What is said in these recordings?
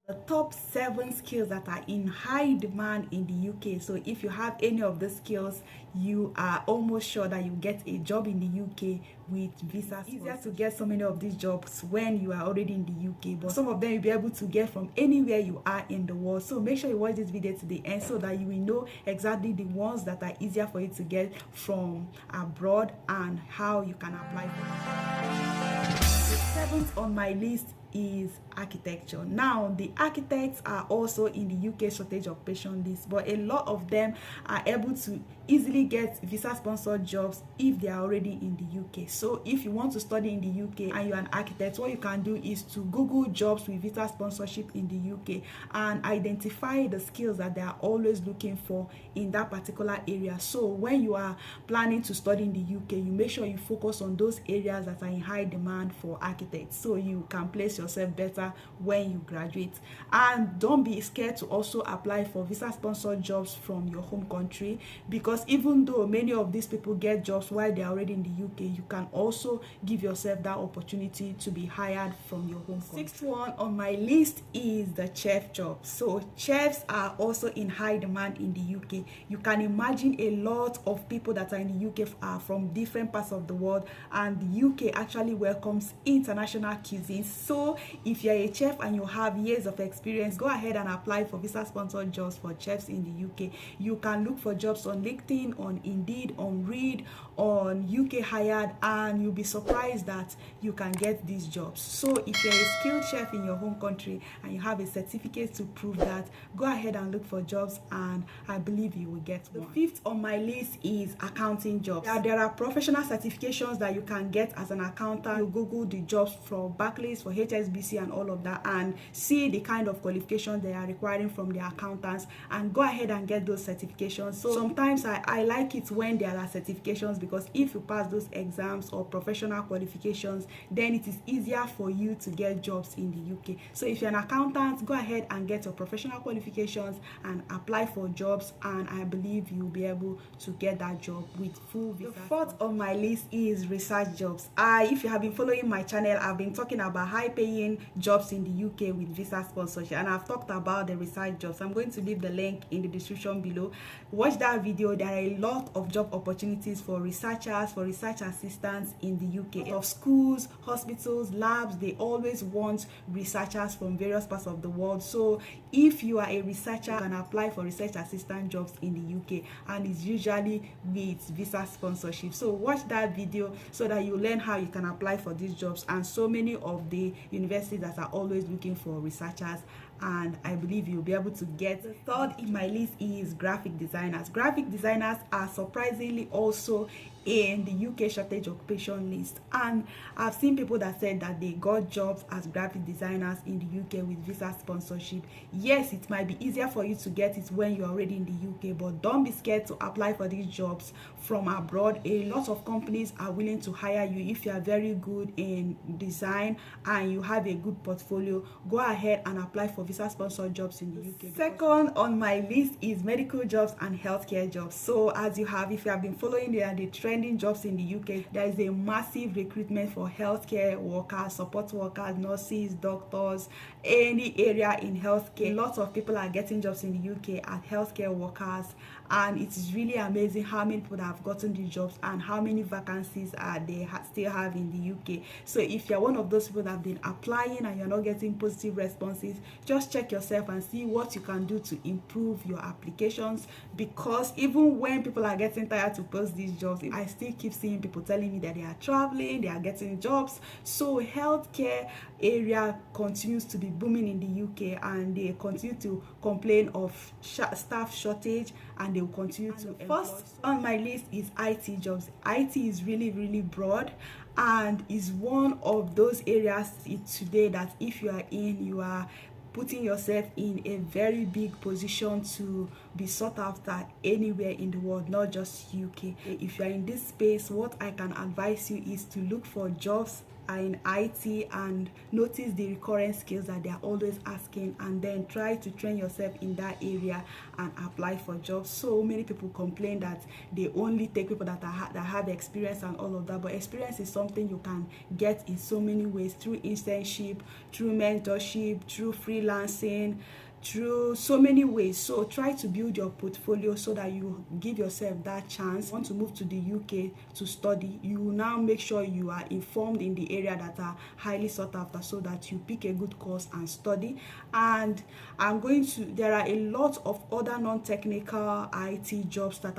The top 7 skills that are in high demand in the UK. So if you have any of the skills, you are almost sure that you get a job in the UK with visa. It's easier to get so many of these jobs when you are already in the UK, but some of them you'll be able to get from anywhere you are in the world. So make sure you watch this video to the end so that you will know exactly the ones that are easier for you to get from abroad and how you can apply for them. The 7th on my list is architecture. Now, the architects are also in the UK shortage occupation list, but a lot of them are able to easily get visa sponsored jobs if they are already in the UK. So if you want to study in the UK and you're an architect, what you can do is to Google jobs with visa sponsorship in the UK and identify the skills that they are always looking for in that particular area. So when you are planning to study in the UK, you make sure you focus on those areas that are in high demand for architects, so you can place yourself better when you graduate. And don't be scared to also apply for visa sponsored jobs from your home country, because even though many of these people get jobs while they're already in the UK, you can also give yourself that opportunity to be hired from your home country. 6th one on my list is the chef job. So chefs are also in high demand in the UK. You can imagine a lot of people that are in the UK are from different parts of the world, and the UK actually welcomes international cuisines. So if you're a chef and you have years of experience, go ahead and apply for visa sponsored jobs for chefs in the UK. You can look for jobs on LinkedIn, on Indeed, on Reed, on UK Hired, and you'll be surprised that you can get these jobs. So if you're a skilled chef in your home country and you have a certificate to prove that, go ahead and look for jobs, and I believe you will get one. The 5th on my list is accounting jobs. There are professional certifications that you can get as an accountant. You Google the jobs for Barclays, for HSBC and all of that, and see the kind of qualifications they are requiring from the accountants, and go ahead and get those certifications. So sometimes I like it when there are certifications, because if you pass those exams or professional qualifications, then it is easier for you to get jobs in the UK. So if you're an accountant, go ahead and get your professional qualifications and apply for jobs, and I believe you'll be able to get that job with full visa. The 4th on my list is research jobs. If you have been following my channel, I've been talking about high paying jobs in the UK with visa sponsorship, and I've talked about the research jobs. I'm going to leave the link in the description below. Watch that video. There are a lot of job opportunities for researchers, for research assistants in the UK. Of schools, hospitals, labs, they always want researchers from various parts of the world. So if you are a researcher, you can apply for research assistant jobs in the UK, and it's usually with visa sponsorship. So watch that video so that you learn how you can apply for these jobs, and so many of the universities that are always looking for researchers, and I believe you'll be able to get. The 3rd in my list is graphic designers. Graphic designers are surprisingly also in the UK shortage occupation list, and I've seen people that said that they got jobs as graphic designers in the UK with visa sponsorship. Yes, it might be easier for you to get it when you're already in the UK, but don't be scared to apply for these jobs from abroad. A lot of companies are willing to hire you if you are very good in design and you have a good portfolio. Go ahead and apply for visa sponsored jobs in the UK. 2nd on my list is medical jobs and healthcare jobs. So if you have been following the trending jobs in the UK, there is a massive recruitment for healthcare workers, support workers, nurses, doctors, any area in healthcare. Lots of people are getting jobs in the UK as healthcare workers, and it is really amazing how many people that have gotten these jobs and how many vacancies they still have in the UK. So if you're one of those people that have been applying and you're not getting positive responses, just check yourself and see what you can do to improve your applications, because even when people are getting tired to post these jobs, I still keep seeing people telling me that they are traveling, they are getting jobs. So healthcare area continues to be booming in the UK, and they continue to complain of staff shortage, and they will continue to. First on my list is IT jobs. IT is really broad, and is one of those areas today that if you are in, you are putting yourself in a very big position to be sought after anywhere in the world, not just UK. If you are in this space, what I can advise you is to look for jobs are in IT and notice the recurrent skills that they are always asking, and then try to train yourself in that area and apply for jobs. So many people complain that they only take people that have experience and all of that, but experience is something you can get in so many ways, through internship, through mentorship, through freelancing, through so many ways. So try to build your portfolio so that you give yourself that chance. Want to move to the UK to study, you now make sure you are informed in the area that are highly sought after, so that you pick a good course and study. And there are a lot of other non-technical IT jobs that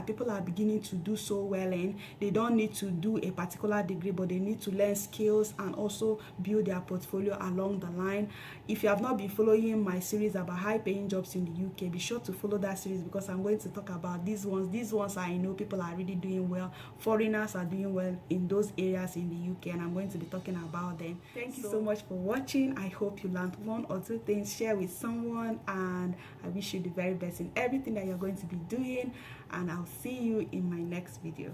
people are beginning to do so well in. They don't need to do a particular degree, but they need to learn skills and also build their portfolio along the line. If you have not been following my series about high-paying jobs in the UK, be sure to follow that series, because I'm going to talk about these ones I know people are really doing well. Foreigners are doing well in those areas in the UK, and I'm going to be talking about them. Thank you so much for watching. I hope you learned one or two things. Share with someone, and I wish you the very best in everything that you're going to be doing, and I'll see you in my next video.